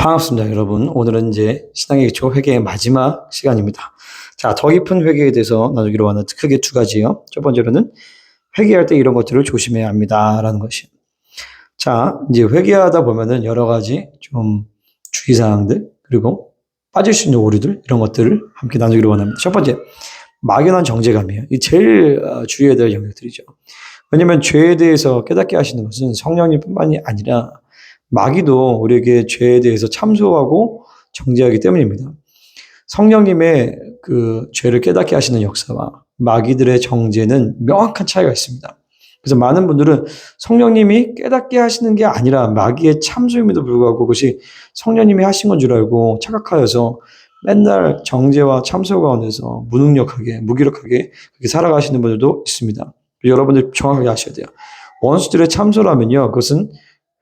반갑습니다, 여러분. 오늘은 이제 신앙의 기초 회개의 마지막 시간입니다. 자, 더 깊은 회개에 대해서 나누기로 하는 크게 두 가지요. 첫 번째로는 회개할 때 이런 것들을 조심해야 합니다라는 것이요. 자, 이제 회개하다 보면은 여러 가지 좀 주의사항들, 그리고 빠질 수 있는 오류들, 이런 것들을 함께 나누기로 원합니다. 첫 번째, 막연한 정죄감이에요. 이 제일 주의해야 될 영역들이죠. 왜냐하면 죄에 대해서 깨닫게 하시는 것은 성령님뿐만이 아니라 마귀도 우리에게 죄에 대해서 참소하고 정죄하기 때문입니다. 성령님의 그 죄를 깨닫게 하시는 역사와 마귀들의 정죄는 명확한 차이가 있습니다. 그래서 많은 분들은 성령님이 깨닫게 하시는 게 아니라 마귀의 참소임에도 불구하고 그것이 성령님이 하신 건 줄 알고 착각하여서 맨날 정죄와 참소 가운데서 무능력하게, 무기력하게 그렇게 살아가시는 분들도 있습니다. 여러분들 정확하게 아셔야 돼요. 원수들의 참소라면요, 그것은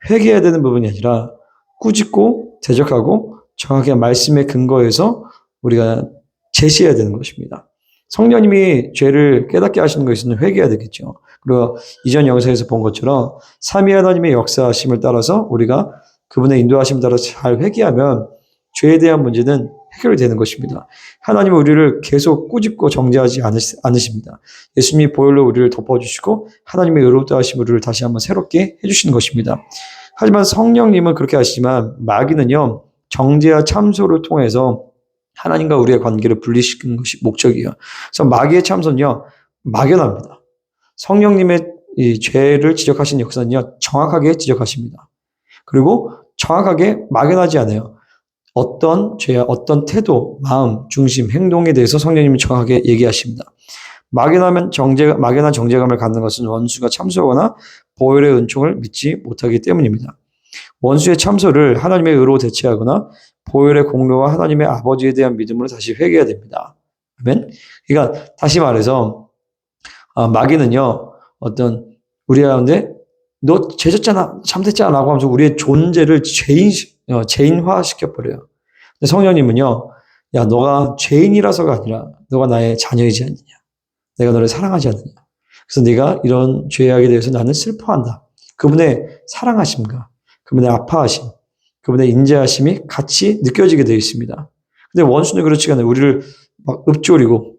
회개해야 되는 부분이 아니라 꾸짖고 대적하고 정확하게 말씀의 근거에서 우리가 제시해야 되는 것입니다. 성령님이 죄를 깨닫게 하시는 것에서는 회개해야 되겠죠. 그리고 이전 영상에서 본 것처럼 삼위 하나님의 역사하심을 따라서 우리가 그분의 인도하심을 따라 잘 회개하면 죄에 대한 문제는 해결이 되는 것입니다. 하나님은 우리를 계속 꾸짖고 정죄하지 않으십니다. 예수님이 보혈로 우리를 덮어주시고 하나님의 의롭다 하심을 우리를 다시 한번 새롭게 해주시는 것입니다. 하지만 성령님은 그렇게 하시지만 마귀는요, 정죄와 참소를 통해서 하나님과 우리의 관계를 분리시키는 것이 목적이에요. 그래서 마귀의 참소는요, 막연합니다. 성령님의 이 죄를 지적하신 역사는요, 정확하게 지적하십니다. 그리고 정확하게 막연하지 않아요. 어떤 죄와 어떤 태도, 마음, 중심, 행동에 대해서 성령님이 정확하게 얘기하십니다. 막연한 정죄감을 갖는 것은 원수가 참소하거나 보혈의 은총을 믿지 못하기 때문입니다. 원수의 참소를 하나님의 의로 대체하거나 보혈의 공로와 하나님의 아버지에 대한 믿음으로 다시 회개해야 됩니다. 아멘. 그러니까 다시 말해서 마귀는요, 어떤 우리 가운데 너 죄졌잖아, 참됐잖아라고 하면서 우리의 존재를 죄인화시켜버려요. 근데 성령님은요, 야, 너가 죄인이라서가 아니라 너가 나의 자녀이지 않느냐. 내가 너를 사랑하지 않느냐. 그래서 네가 이런 죄악에 대해서 나는 슬퍼한다. 그분의 사랑하심과 그분의 아파하심, 그분의 인자하심이 같이 느껴지게 되어 있습니다. 근데 원수는 그렇지 않아요. 우리를 막 읊조리고,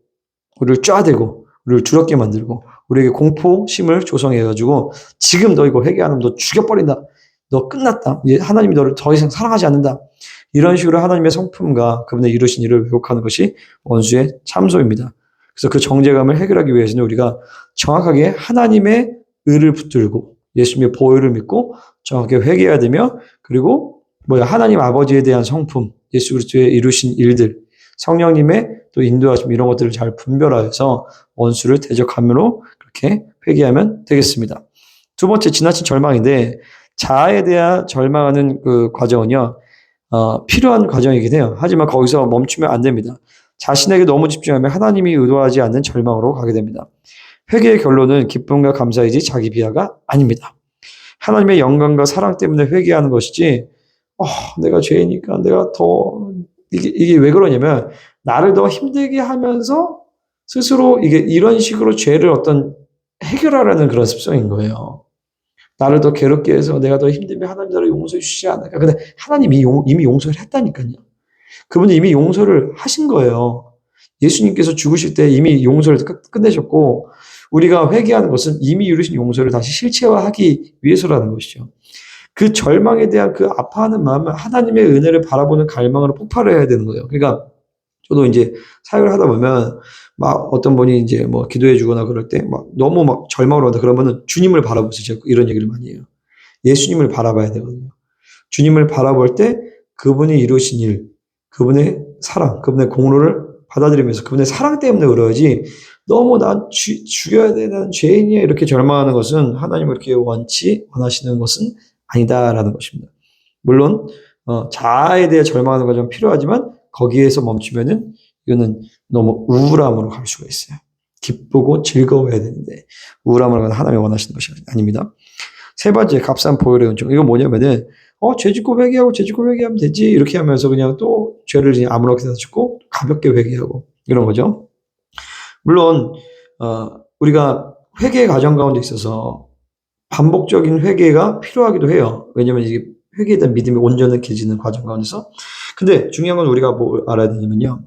우리를 쪼아대고, 우리를 두렵게 만들고, 우리에게 공포심을 조성해가지고 지금 너 이거 회개하면 너 죽여버린다. 너 끝났다. 이제 하나님이 너를 더 이상 사랑하지 않는다. 이런 식으로 하나님의 성품과 그분의 이루신 일을 왜곡하는 것이 원수의 참소입니다. 그래서 그 정죄감을 해결하기 위해서는 우리가 정확하게 하나님의 의를 붙들고 예수님의 보혈을 믿고 정확하게 회개해야 되며, 그리고 하나님 아버지에 대한 성품, 예수 그리스도의 이루신 일들, 성령님의 또 인도하심, 이런 것들을 잘 분별하여서 원수를 대적함으로 그렇게 회개하면 되겠습니다. 두 번째, 지나친 절망인데, 자아에 대한 절망하는 그 과정은요, 필요한 과정이긴 해요. 하지만 거기서 멈추면 안 됩니다. 자신에게 너무 집중하면 하나님이 의도하지 않는 절망으로 가게 됩니다. 회개의 결론은 기쁨과 감사이지 자기 비하가 아닙니다. 하나님의 영광과 사랑 때문에 회개하는 것이지, 내가 죄이니까 내가 더, 이게 왜 그러냐면, 나를 더 힘들게 하면서 스스로 이런 식으로 죄를 어떤 해결하라는 그런 습성인 거예요. 나를 더 괴롭게 해서 내가 더 힘들면 하나님 나를 용서해 주시지 않을까. 근데 하나님이 이미 용서를 했다니까요. 그분이 이미 용서를 하신 거예요. 예수님께서 죽으실 때 이미 용서를 끝내셨고, 우리가 회개하는 것은 이미 이루신 용서를 다시 실체화하기 위해서라는 것이죠. 그 절망에 대한 그 아파하는 마음은 하나님의 은혜를 바라보는 갈망으로 폭발해야 되는 거예요. 그러니까 저도 이제 사역을 하다 보면 막 어떤 분이 이제 기도해 주거나 그럴 때 너무 절망으로 한다 그러면은 주님을 바라보세요. 이런 얘기를 많이 해요. 예수님을 바라봐야 되거든요. 주님을 바라볼 때 그분이 이루신 일, 그분의 사랑, 그분의 공로를 받아들이면서 그분의 사랑 때문에 그러지, 너무 난 죽여야 되는 죄인이야 이렇게 절망하는 것은 하나님을 그렇게 원하시는 것은 아니다라는 것입니다. 물론 자아에 대해 절망하는 건 좀 필요하지만 거기에서 멈추면은 이거는 너무 우울함으로 갈 수가 있어요. 기쁘고 즐거워야 되는데 우울함으로 가는 하나님이 원하시는 것이 아닙니다. 세 번째, 값싼 보혈의 은총. 이건 뭐냐면은 죄 짓고 회개하면 되지 이렇게 하면서 그냥 또 죄를 그냥 아무렇게나 짓고 가볍게 회개하고 이런 거죠. 물론 우리가 회개 과정 가운데 있어서 반복적인 회개가 필요하기도 해요. 왜냐하면 이게 회개에 대한 믿음이 온전해지는 과정 가운데서. 근데 중요한 건 우리가 뭐 알아야 되냐면요.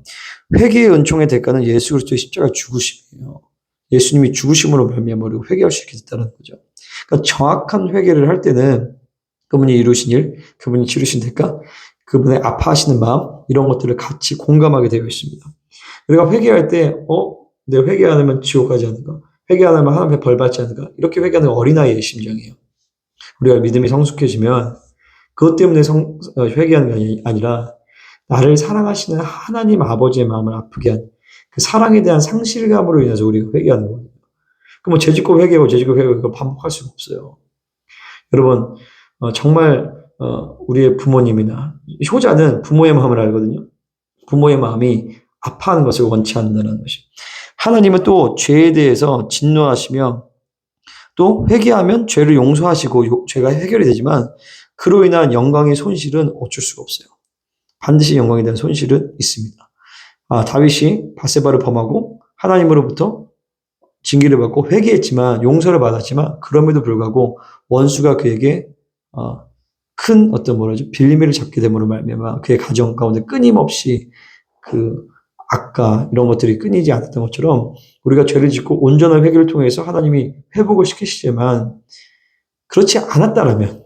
회개의 은총의 대가는 예수 그리스도의 십자가 죽으심이에요. 예수님이 죽으심으로 말미암아 우리가 회개할 수 있게 됐다는 거죠. 그러니까 정확한 회개를 할 때는 그분이 이루신 일, 그분이 치르신 대가, 그분의 아파하시는 마음, 이런 것들을 같이 공감하게 되어 있습니다. 우리가 회개할 때, 내가 회개 안 하면 지옥 가지 않을까? 회개 안 하면 하나님의 벌 받지 않을까? 이렇게 회개하는 어린아이의 심정이에요. 우리가 믿음이 성숙해지면 그것 때문에 회개하는 게 아니라 나를 사랑하시는 하나님 아버지의 마음을 아프게 한 그 사랑에 대한 상실감으로 인해서 우리가 회개하는 거예요. 그럼 뭐 죄짓고 회개하고 죄짓고 회개하고 반복할 수가 없어요. 여러분, 정말 우리의 부모님이나 효자는 부모의 마음을 알거든요. 부모의 마음이 아파하는 것을 원치 않는다는 것이. 하나님은 또 죄에 대해서 진노하시며 또 회개하면 죄를 용서하시고 죄가 해결이 되지만 그로 인한 영광의 손실은 어쩔 수가 없어요. 반드시 영광에 대한 손실은 있습니다. 다윗이 밧세바를 범하고 하나님으로부터 징계를 받고 회개했지만 용서를 받았지만 그럼에도 불구하고 원수가 그에게 큰 빌미를 잡게 됨으로 말미암아 그의 가정 가운데 끊임없이 그 악과 이런 것들이 끊이지 않았던 것처럼 우리가 죄를 짓고 온전한 회개를 통해서 하나님이 회복을 시키시지만 그렇지 않았다라면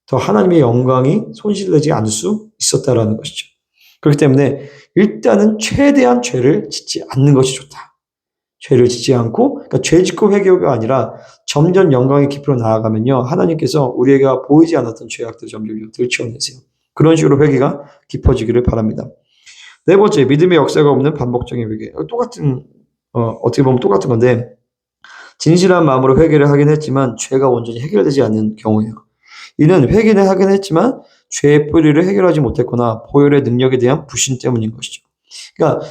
더 하나님의 영광이 손실되지 않을 수 있었다라는 것이죠. 그렇기 때문에 일단은 최대한 죄를 짓지 않는 것이 좋다. 죄를 짓지 않고, 그러니까 죄 짓고 회개가 아니라 점점 영광의 깊이로 나아가면요. 하나님께서 우리가 보이지 않았던 죄악들을 점점 들춰내세요. 그런 식으로 회개가 깊어지기를 바랍니다. 네 번째, 믿음의 역사가 없는 반복적인 회개. 어떻게 보면 똑같은 건데, 진실한 마음으로 회개를 하긴 했지만 죄가 온전히 해결되지 않는 경우예요. 이는 회개는 하긴 했지만 죄의 뿌리를 해결하지 못했거나 보혈의 능력에 대한 불신 때문인 것이죠. 그러니까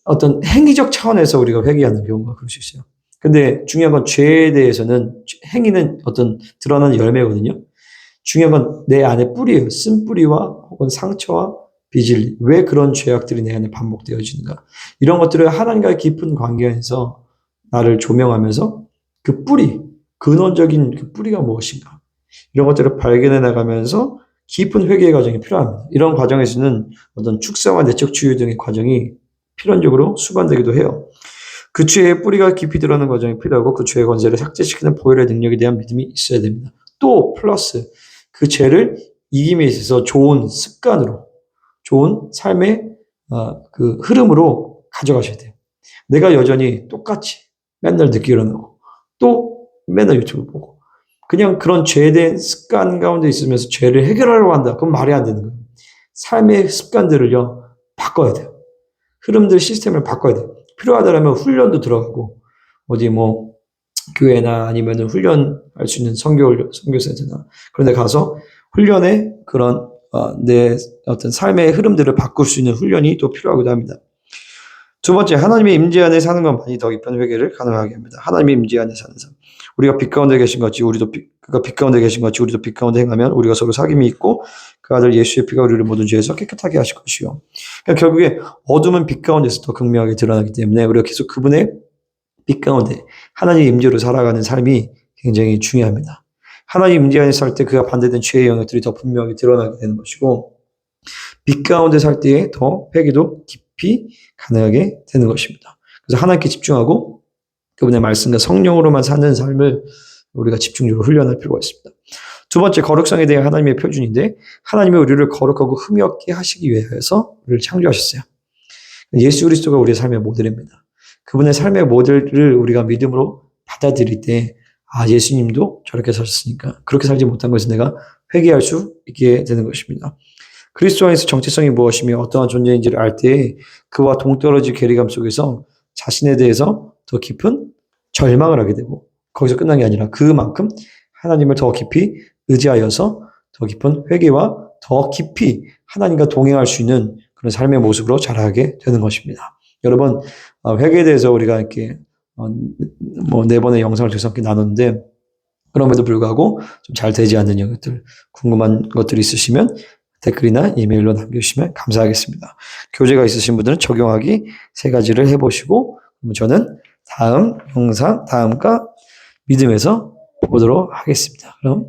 어떤 행위적 차원에서 우리가 회개하는 경우가 그럴 수 있어요. 근데 중요한 건 죄에 대해서는 행위는 어떤 드러나는 열매거든요. 중요한 건 내 안에 뿌리예요. 쓴뿌리와 혹은 상처와 비질리. 왜 그런 죄악들이 내 안에 반복되어지는가. 이런 것들을 하나님과의 깊은 관계 안에서 나를 조명하면서 그 뿌리, 근원적인 그 뿌리가 무엇인가. 이런 것들을 발견해 나가면서 깊은 회개의 과정이 필요합니다. 이런 과정에서는 어떤 축사와 내적 치유 등의 과정이 필연적으로 수반되기도 해요. 그 죄의 뿌리가 깊이 드러나는 과정이 필요하고 그 죄의 권세를 삭제시키는 보혈의 능력에 대한 믿음이 있어야 됩니다. 또 플러스 그 죄를 이김에 있어서 좋은 습관으로, 좋은 삶의 그 흐름으로 가져가셔야 돼요. 내가 여전히 똑같이 맨날 늦게 일어나고 또 맨날 유튜브 보고 그냥 그런 죄된 습관 가운데 있으면서 죄를 해결하려고 한다. 그건 말이 안 되는 거예요. 삶의 습관들을요, 바꿔야 돼요. 흐름들 시스템을 바꿔야 돼요. 필요하다면 훈련도 들어가고, 교회나 아니면 훈련할 수 있는 선교센터나 그런 데 가서 훈련의 그런, 내 어떤 삶의 흐름들을 바꿀 수 있는 훈련이 또 필요하기도 합니다. 두 번째, 하나님의 임재 안에 사는 것만이 더 깊은 회개를 가능하게 합니다. 하나님의 임재 안에 사는 삶. 우리가 빛 가운데 계신 것 같이 그가 빛 가운데 계신 것 같이 우리도 빛 가운데 행하면 우리가 서로 사귐이 있고 그 아들 예수의 피가 우리를 모든 죄에서 깨끗하게 하실 것이요. 그러니까 결국에 어둠은 빛 가운데서 더 극명하게 드러나기 때문에 우리가 계속 그분의 빛 가운데 하나님의 임재로 살아가는 삶이 굉장히 중요합니다. 하나님 임재 안에 살 때 그가 반대된 죄의 영역들이 더 분명하게 드러나게 되는 것이고 빛 가운데 살 때에 더 회개도 깊이 가능하게 되는 것입니다. 그래서 하나님께 집중하고 그분의 말씀과 성령으로만 사는 삶을 우리가 집중적으로 훈련할 필요가 있습니다. 두 번째, 거룩성에 대한 하나님의 표준인데 하나님이 우리를 거룩하고 흠이 없게 하시기 위해서 우리를 창조하셨어요. 예수 그리스도가 우리의 삶의 모델입니다. 그분의 삶의 모델을 우리가 믿음으로 받아들일 때 예수님도 저렇게 사셨으니까 그렇게 살지 못한 것을 내가 회개할 수 있게 되는 것입니다. 그리스도 안에서 정체성이 무엇이며 어떠한 존재인지를 알 때 그와 동떨어질 괴리감 속에서 자신에 대해서 더 깊은 절망을 하게 되고 거기서 끝난 게 아니라 그만큼 하나님을 더 깊이 의지하여서 더 깊은 회개와 더 깊이 하나님과 동행할 수 있는 그런 삶의 모습으로 자라게 되는 것입니다. 여러분, 회개에 대해서 우리가 이렇게 4번의 영상을 함께 나눴는데 그럼에도 불구하고 좀 잘 되지 않는 것들, 궁금한 것들이 있으시면 댓글이나 이메일로 남겨주시면 감사하겠습니다. 교재가 있으신 분들은 적용하기 3가지를 해보시고 저는 다음 영상, 다음과 믿음에서 보도록 하겠습니다. 그럼